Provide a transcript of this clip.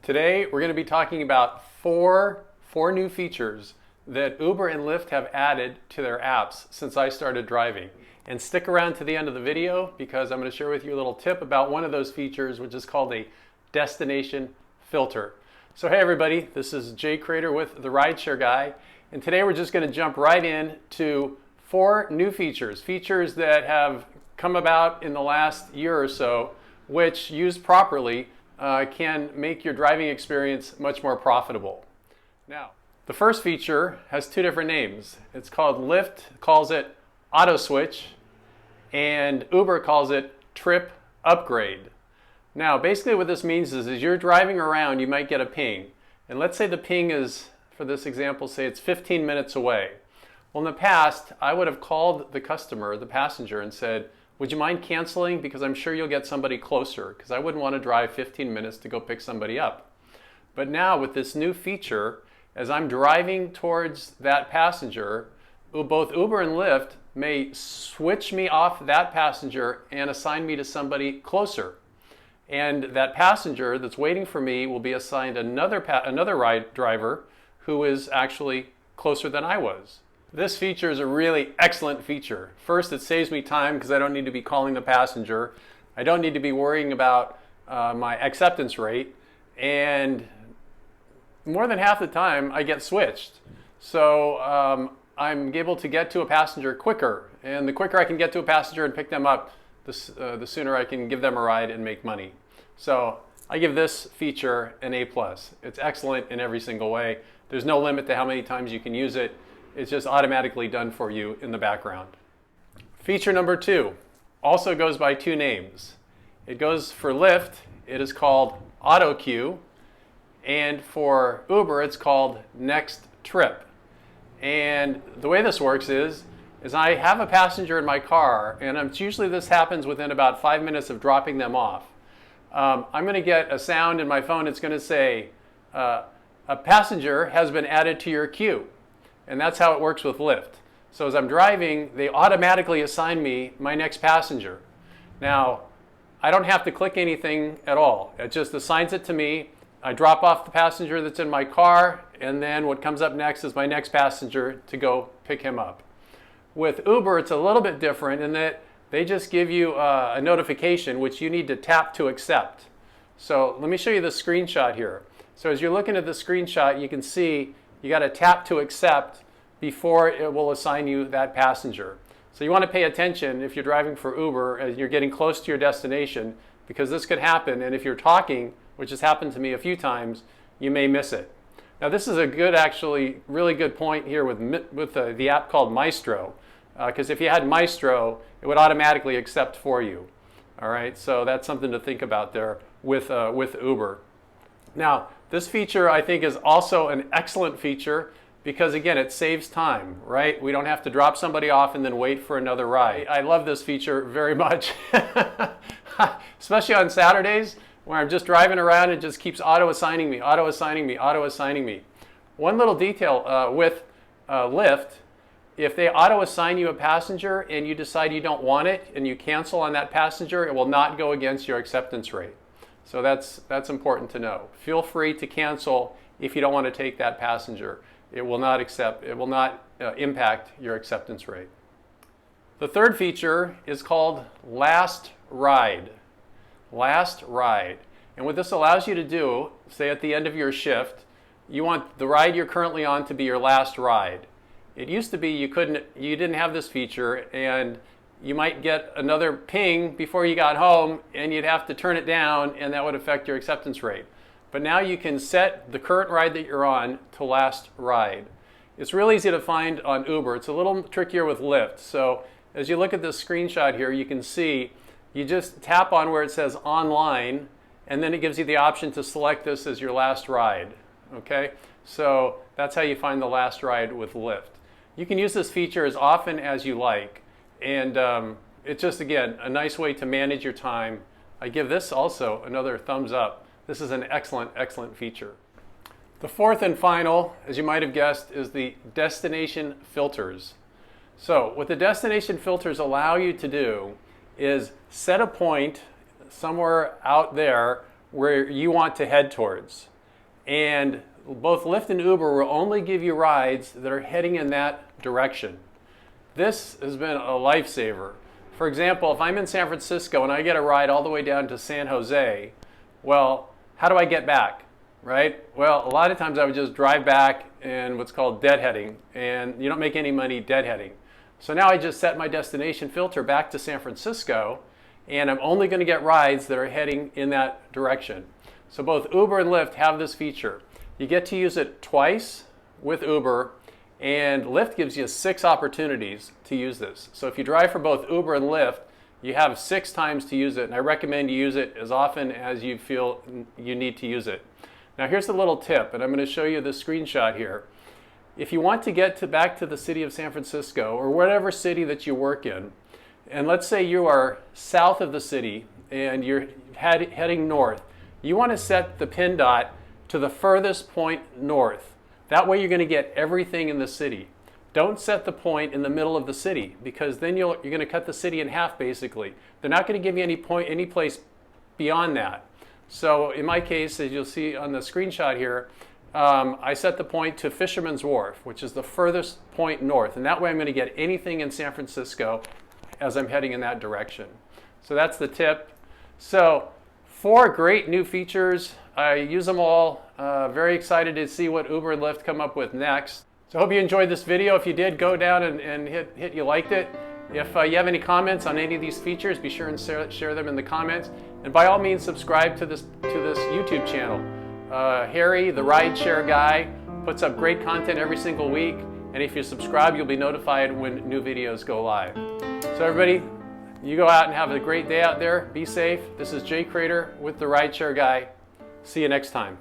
Today we're going to be talking about four new features that Uber and Lyft have added to their apps since I started driving. And stick around to the end of the video because I'm going to share with you a little tip about one of those features, which is called a destination filter. So hey everybody, this is Jay Crater with the Rideshare Guy, and today we're just going to jump right in to four new features that have come about in the last year or so, which used properly can make your driving experience much more profitable. Now, the first feature has two different names. It's called Lyft calls it Auto Switch, and Uber calls it Trip Upgrade. Now, basically what this means is as you're driving around, you might get a ping. And let's say the ping is, for this example, say it's 15 minutes away. Well, in the past, I would have called the customer, the passenger, and said, would you mind canceling? Because I'm sure you'll get somebody closer, because I wouldn't want to drive 15 minutes to go pick somebody up. But now with this new feature, as I'm driving towards that passenger, both Uber and Lyft may switch me off that passenger and assign me to somebody closer. And that passenger that's waiting for me will be assigned another ride driver who is actually closer than I was. This feature is a really excellent feature. First, it saves me time because I don't need to be calling the passenger. I don't need to be worrying about my acceptance rate. And more than half the time, I get switched. So I'm able to get to a passenger quicker. And the quicker I can get to a passenger and pick them up, the sooner I can give them a ride and make money. So I give this feature an A+. It's excellent in every single way. There's no limit to how many times you can use it. It's just automatically done for you in the background. Feature number 2 also goes by two names. It goes for Lyft, it is called Auto Queue, and for Uber, it's called Next Trip. And the way this works is I have a passenger in my car, and usually this happens within about 5 minutes of dropping them off. I'm going to get a sound in my phone. It's going to say, a passenger has been added to your queue. And that's how it works with Lyft. So as I'm driving, they automatically assign me my next passenger. Now, I don't have to click anything at all. It just assigns it to me. I drop off the passenger that's in my car, and then what comes up next is my next passenger to go pick him up. With Uber, it's a little bit different in that they just give you a notification which you need to tap to accept. So let me show you the screenshot here. So as you're looking at the screenshot, you can see you got to tap to accept before it will assign you that passenger. So you want to pay attention if you're driving for Uber as you're getting close to your destination, because this could happen, and if you're talking, which has happened to me a few times, you may miss it. Now this is a good, actually really good point here with the app called Maestro, because if you had Maestro, it would automatically accept for you. All right, so that's something to think about there with Uber. Now, this feature I think is also an excellent feature because again, it saves time, right? We don't have to drop somebody off and then wait for another ride. I love this feature very much, especially on Saturdays where I'm just driving around and it just keeps auto-assigning me, auto-assigning me, auto-assigning me. One little detail with Lyft, if they auto-assign you a passenger and you decide you don't want it and you cancel on that passenger, it will not go against your acceptance rate. So that's important to know. Feel free to cancel if you don't want to take that passenger. It will not impact your acceptance rate. The third feature is called Last Ride. Last Ride. And what this allows you to do, say at the end of your shift, you want the ride you're currently on to be your last ride. It used to be you didn't have this feature, and you might get another ping before you got home and you'd have to turn it down, and that would affect your acceptance rate. But now you can set the current ride that you're on to last ride. It's real easy to find on Uber. It's a little trickier with Lyft. So as you look at this screenshot here, you can see you just tap on where it says online, and then it gives you the option to select this as your last ride. Okay? So that's how you find the last ride with Lyft. You can use this feature as often as you like. And it's just, again, a nice way to manage your time. I give this also another thumbs up. This is an excellent, excellent feature. The fourth and final, as you might have guessed, is the destination filters. So what the destination filters allow you to do is set a point somewhere out there where you want to head towards. And both Lyft and Uber will only give you rides that are heading in that direction. This has been a lifesaver. For example, if I'm in San Francisco and I get a ride all the way down to San Jose, well, how do I get back, right? Well, a lot of times I would just drive back in what's called deadheading, and you don't make any money deadheading. So now I just set my destination filter back to San Francisco, and I'm only going to get rides that are heading in that direction. So both Uber and Lyft have this feature. You get to use it twice with Uber, and Lyft gives you 6 opportunities to use this. So if you drive for both Uber and Lyft, you have 6 times to use it, and I recommend you use it as often as you feel you need to use it. Now here's a little tip, and I'm going to show you the screenshot here. If you want to get back to the city of San Francisco, or whatever city that you work in, and let's say you are south of the city and you're heading north, you want to set the pin dot to the furthest point north. That way you're going to get everything in the city. Don't set the point in the middle of the city, because then you're going to cut the city in half basically. They're not going to give you any place beyond that. So in my case, as you'll see on the screenshot here, I set the point to Fisherman's Wharf, which is the furthest point north. And that way I'm going to get anything in San Francisco as I'm heading in that direction. So that's the tip. So 4 great new features. I use them all. Very excited to see what Uber and Lyft come up with next. So I hope you enjoyed this video. If you did, go down and hit you liked it. If you have any comments on any of these features, be sure and share them in the comments. And by all means, subscribe to this YouTube channel. Harry, the Rideshare guy, puts up great content every single week. And if you subscribe, you'll be notified when new videos go live. So everybody, you go out and have a great day out there. Be safe. This is Jay Crater with the Rideshare guy. See you next time.